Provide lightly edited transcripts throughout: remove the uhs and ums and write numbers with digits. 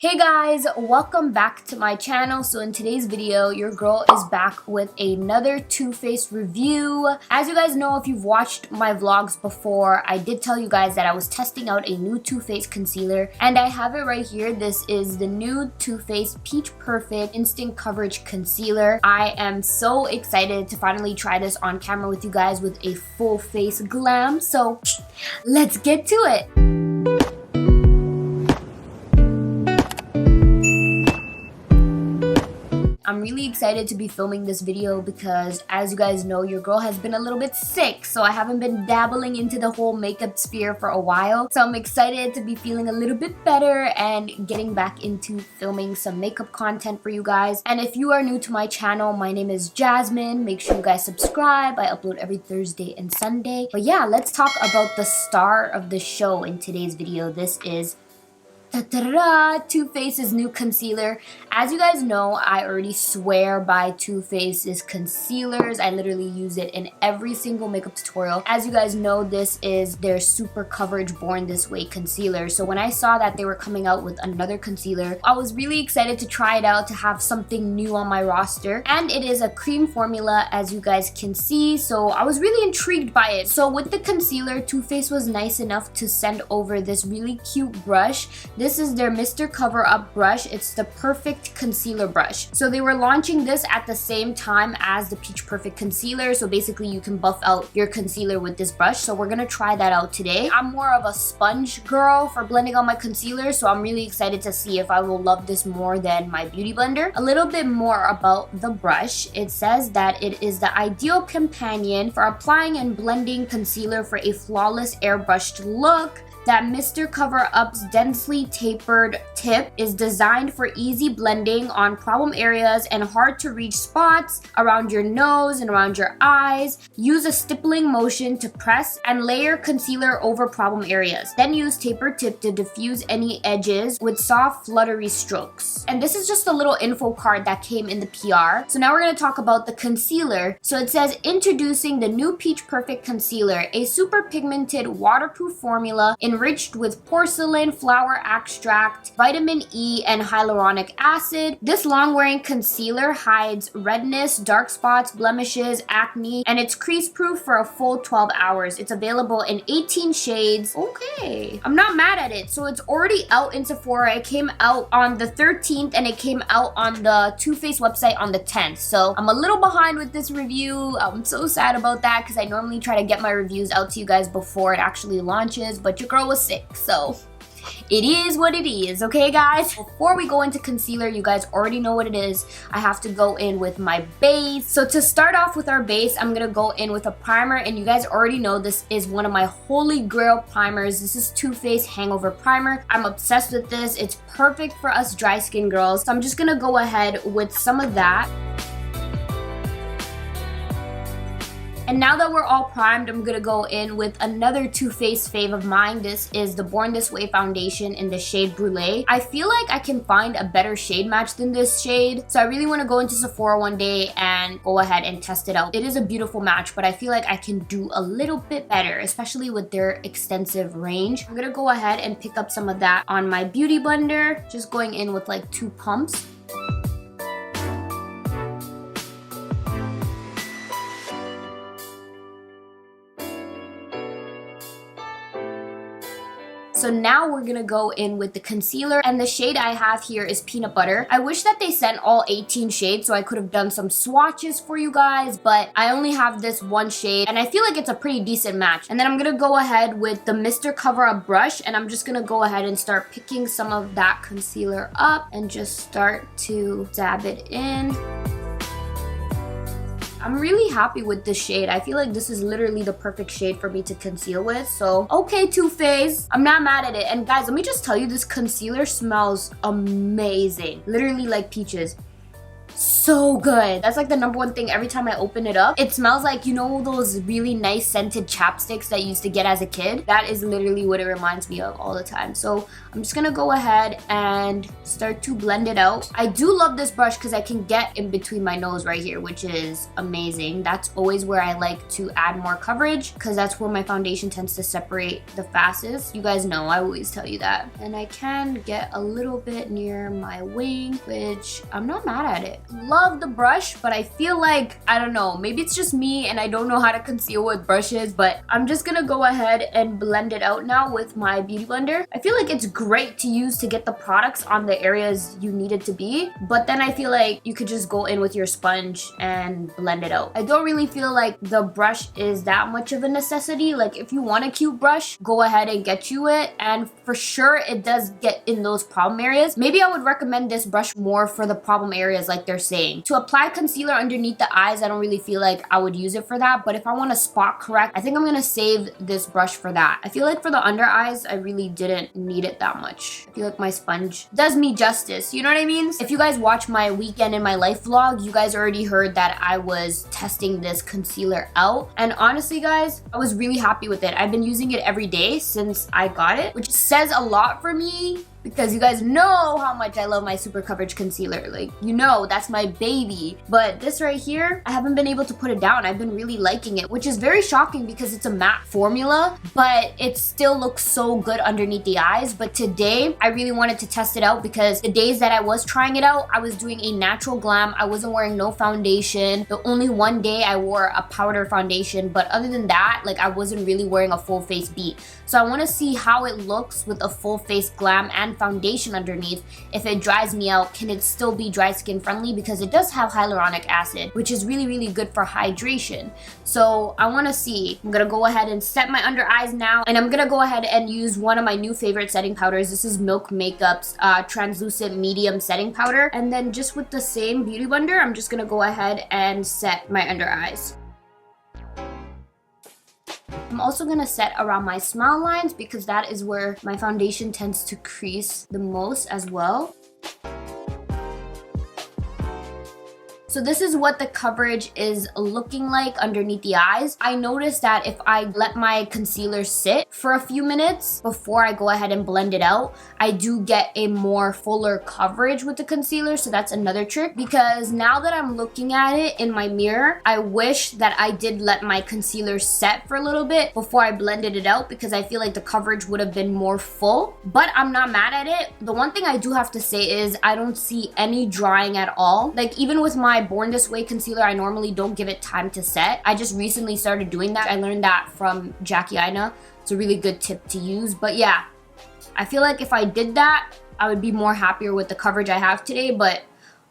Hey guys, welcome back to my channel. So in today's video, your girl is back with another Too Faced review. As you guys know, if you've watched my vlogs before, I did tell you guys that I was testing out a new Too Faced concealer, and I have it right here. This is the new Too Faced Peach Perfect Instant Coverage Concealer. I am so excited to finally try this on camera with you guys with a full face glam. So let's get to it. I'm really excited to be filming this video because, as you guys know, your girl has been a little bit sick, so I haven't been dabbling into the whole makeup sphere for a while. So I'm excited to be feeling a little bit better and getting back into filming some makeup content for you guys. And if you are new to my channel, my name is Jasmine. Make sure you guys subscribe. I upload every Thursday and Sunday. But yeah, let's talk about the star of the show in today's video. This is Too Faced's new concealer. As you guys know, I already swear by Too Faced's concealers. I literally use it in every single makeup tutorial. As you guys know, this is their Super Coverage Born This Way concealer. So when I saw that they were coming out with another concealer, I was really excited to try it out, to have something new on my roster. And it is a cream formula, as you guys can see. So I was really intrigued by it. So with the concealer, Too Faced was nice enough to send over this really cute brush. This is their Mr. Cover Up brush. It's the Perfect Concealer brush. So they were launching this at the same time as the Peach Perfect Concealer. So basically you can buff out your concealer with this brush. So we're gonna try that out today. I'm more of a sponge girl for blending out my concealer, so I'm really excited to see if I will love this more than my beauty blender. A little bit more about the brush. It says that it is the ideal companion for applying and blending concealer for a flawless airbrushed look. That Mr. Cover Up's densely tapered tip is designed for easy blending on problem areas and hard to reach spots around your nose and around your eyes. Use a stippling motion to press and layer concealer over problem areas. Then use tapered tip to diffuse any edges with soft fluttery strokes. And this is just a little info card that came in the PR. So now we're going to talk about the concealer. So it says, introducing the new Peach Perfect Concealer, a super pigmented waterproof formula enriched with porcelain flower extract, vitamin E, and hyaluronic acid. This long-wearing concealer hides redness, dark spots, blemishes, acne, and it's crease-proof for a full 12 hours. It's available in 18 shades. Okay, I'm not mad at it. So it's already out in Sephora. It came out on the 13th and it came out on the Too Faced website on the 10th. So I'm a little behind with this review. I'm so sad about that because I normally try to get my reviews out to you guys before it actually launches, but your girl was sick, so it is what it is, okay guys? Before we go into concealer, you guys already know what it is. I have to go in with my base. So to start off with our base, I'm gonna go in with a primer, and you guys already know this is one of my holy grail primers. This is Too Faced Hangover Primer. I'm obsessed with this. It's perfect for us dry skin girls. So I'm just gonna go ahead with some of that. And now that we're all primed, I'm gonna go in with another Too Faced fave of mine. This is the Born This Way foundation in the shade Brulee. I feel like I can find a better shade match than this shade, so I really wanna go into Sephora one day and go ahead and test it out. It is a beautiful match, but I feel like I can do a little bit better, especially with their extensive range. I'm gonna go ahead and pick up some of that on my beauty blender, just going in with like 2 pumps. So now we're gonna go in with the concealer, and the shade I have here is Peanut Butter. I wish that they sent all 18 shades so I could have done some swatches for you guys, but I only have this one shade and I feel like it's a pretty decent match. And then I'm gonna go ahead with the Mr. Cover Up brush, and I'm just gonna go ahead and start picking some of that concealer up and just start to dab it in. I'm really happy with this shade. I feel like this is literally the perfect shade for me to conceal with. So, okay, Too Faced, I'm not mad at it. And guys, let me just tell you, this concealer smells amazing. Literally like peaches. So good. That's like the #1 thing every time I open it up. It smells like, you know, those really nice scented chapsticks that you used to get as a kid? That is literally what it reminds me of all the time. So I'm just gonna go ahead and start to blend it out. I do love this brush because I can get in between my nose right here, which is amazing. That's always where I like to add more coverage because that's where my foundation tends to separate the fastest. You guys know, I always tell you that. And I can get a little bit near my wing, which I'm not mad at it. Love the brush, but I feel like, I don't know, maybe it's just me and I don't know how to conceal with brushes, but I'm just gonna go ahead and blend it out now with my beauty blender. I feel like it's great to use to get the products on the areas you need it to be, but then I feel like you could just go in with your sponge and blend it out. I don't really feel like the brush is that much of a necessity. Like if you want a cute brush, go ahead and get you it, and for sure it does get in those problem areas. Maybe I would recommend this brush more for the problem areas like they're saying. To apply concealer underneath the eyes, I don't really feel like I would use it for that, but if I want to spot correct, I think I'm gonna save this brush for that. I feel like for the under eyes, I really didn't need it that much. I feel like my sponge does me justice, you know what I mean? If you guys watch my weekend in my life vlog, you guys already heard that I was testing this concealer out, and honestly guys, I was really happy with it. I've been using it every day since I got it, which says a lot for me because you guys know how much I love my super coverage concealer. Like, you know, that's my baby. But this right here, I haven't been able to put it down. I've been really liking it, which is very shocking because it's a matte formula, but it still looks so good underneath the eyes. But today, I really wanted to test it out because the days that I was trying it out, I was doing a natural glam. I wasn't wearing no foundation. The only one day I wore a powder foundation, but other than that, like I wasn't really wearing a full face beat. So I want to see how it looks with a full face glam and foundation underneath. If it dries me out, can it still be dry skin friendly? Because it does have hyaluronic acid, which is really, really good for hydration. So I want to see. I'm going to go ahead and set my under eyes now. And I'm going to go ahead and use one of my new favorite setting powders. This is Milk Makeup's translucent medium setting powder. And then just with the same beauty blender, I'm just going to go ahead and set my under eyes. I'm also going to set around my smile lines because that is where my foundation tends to crease the most as well. So this is what the coverage is looking like underneath the eyes. I noticed that if I let my concealer sit for a few minutes before I go ahead and blend it out, I do get a more fuller coverage with the concealer. So that's another trick, because now that I'm looking at it in my mirror, I wish that I did let my concealer set for a little bit before I blended it out, because I feel like the coverage would have been more full, but I'm not mad at it. The one thing I do have to say is I don't see any drying at all. Like even with my Born This Way concealer, I normally don't give it time to set. I just recently started doing that. I learned that from Jackie Aina. It's a really good tip to use. But yeah, I feel like if I did that, I would be more happier with the coverage I have today, but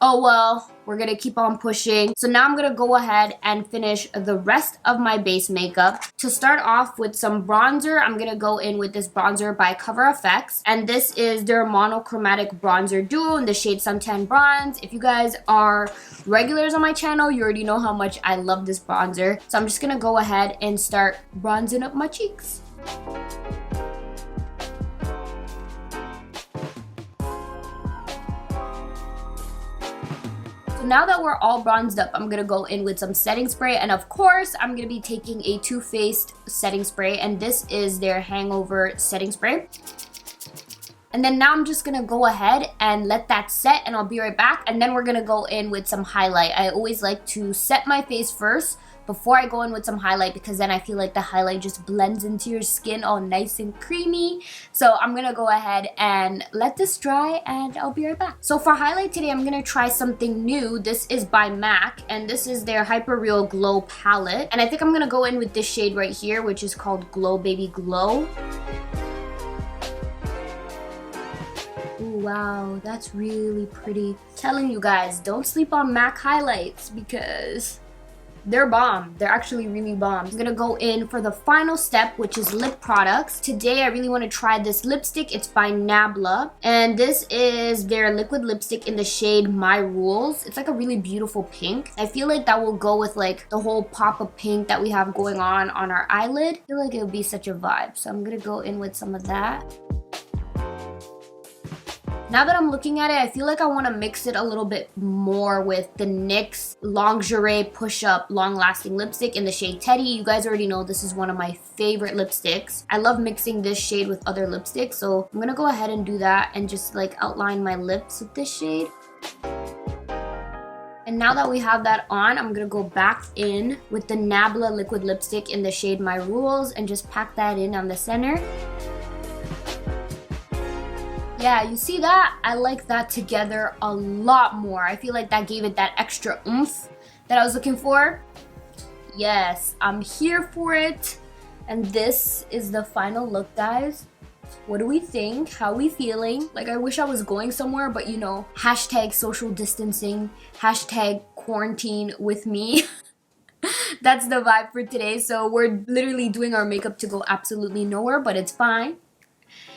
oh well, we're gonna keep on pushing. So now I'm gonna go ahead and finish the rest of my base makeup. To start off with some bronzer, I'm gonna go in with this bronzer by Cover FX. And this is their monochromatic bronzer duo in the shade Suntan Bronze. If you guys are regulars on my channel, you already know how much I love this bronzer. So I'm just gonna go ahead and start bronzing up my cheeks. Now that we're all bronzed up, I'm gonna go in with some setting spray, and of course I'm gonna be taking a Too Faced setting spray, and this is their Hangover setting spray. And then now I'm just gonna go ahead and let that set, and I'll be right back. And then we're gonna go in with some highlight. I always like to set my face first before I go in with some highlight, because then I feel like the highlight just blends into your skin all nice and creamy. So I'm gonna go ahead and let this dry, and I'll be right back. So for highlight today, I'm gonna try something new. This is by MAC, and this is their Hyper Real Glow palette. And I think I'm gonna go in with this shade right here, which is called Glow Baby Glow. Ooh, wow, that's really pretty. Telling you guys, don't sleep on MAC highlights because they're bomb. They're actually really bomb. I'm gonna go in for the final step, which is lip products. Today, I really want to try this lipstick. It's by Nabla, and this is their liquid lipstick in the shade My Rules. It's like a really beautiful pink. I feel like that will go with like the whole pop of pink that we have going on our eyelid. I feel like it would be such a vibe. So I'm gonna go in with some of that. Now that I'm looking at it, I feel like I want to mix it a little bit more with the NYX Lingerie Push-Up Long Lasting Lipstick in the shade Teddy. You guys already know this is one of my favorite lipsticks. I love mixing this shade with other lipsticks, so I'm gonna go ahead and do that and just like outline my lips with this shade. And now that we have that on, I'm gonna go back in with the Nabla liquid lipstick in the shade My Rules and just pack that in on the center. Yeah, you see that? I like that together a lot more. I feel like that gave it that extra oomph that I was looking for. Yes, I'm here for it. And this is the final look, guys. What do we think? How are we feeling? Like, I wish I was going somewhere, but you know, hashtag social distancing, hashtag quarantine with me. That's the vibe for today. So we're literally doing our makeup to go absolutely nowhere, but it's fine.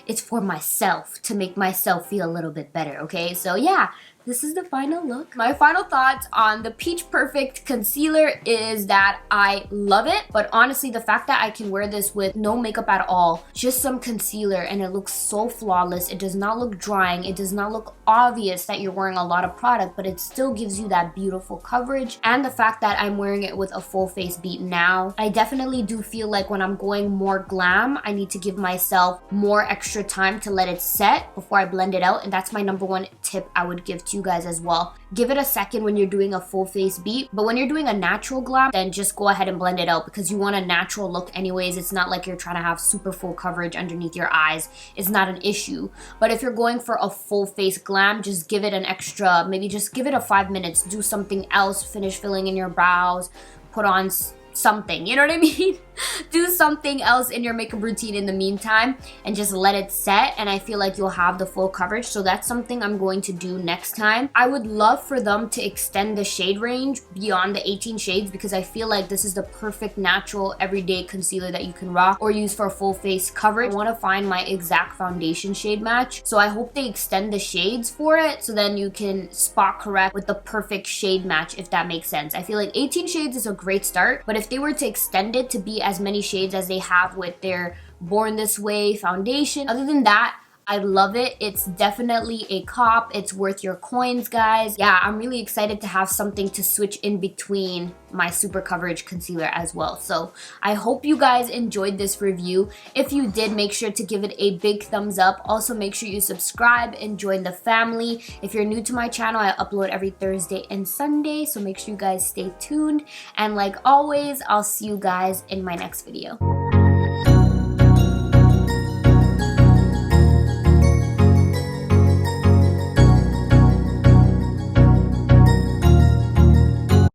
It's for myself, to make myself feel a little bit better, okay? So yeah, this is the final look. My final thoughts on the Peach Perfect concealer is that I love it, but honestly, the fact that I can wear this with no makeup at all, just some concealer, and it looks so flawless. It does not look drying. It does not look obvious that you're wearing a lot of product, but it still gives you that beautiful coverage. And the fact that I'm wearing it with a full face beat now, I definitely do feel like when I'm going more glam, I need to give myself more extra time to let it set before I blend it out. And that's my number one tip I would give to you guys as well. Give it a second when you're doing a full face beat, but when you're doing a natural glam, then just go ahead and blend it out because you want a natural look anyways. It's not like you're trying to have super full coverage underneath your eyes. It's not an issue. But if you're going for a full face glam, just give it an extra, maybe just give it a 5 minutes, do something else, finish filling in your brows, put on something, you know what I mean? Do something else in your makeup routine in the meantime and just let it set, and I feel like you'll have the full coverage. So that's something I'm going to do next time. I would love for them to extend the shade range beyond the 18 shades because I feel like this is the perfect natural everyday concealer that you can rock or use for full face coverage. I want to find my exact foundation shade match, so I hope they extend the shades for it so then you can spot correct with the perfect shade match, if that makes sense. I feel like 18 shades is a great start, but if they were to extend it to be as many shades as they have with their Born This Way foundation, other than that, I love it. It's definitely a cop. It's worth your coins, guys. Yeah, I'm really excited to have something to switch in between my super coverage concealer as well. So I hope you guys enjoyed this review. If you did, make sure to give it a big thumbs up. Also, make sure you subscribe and join the family. If you're new to my channel, I upload every Thursday and Sunday, so make sure you guys stay tuned. And like always, I'll see you guys in my next video.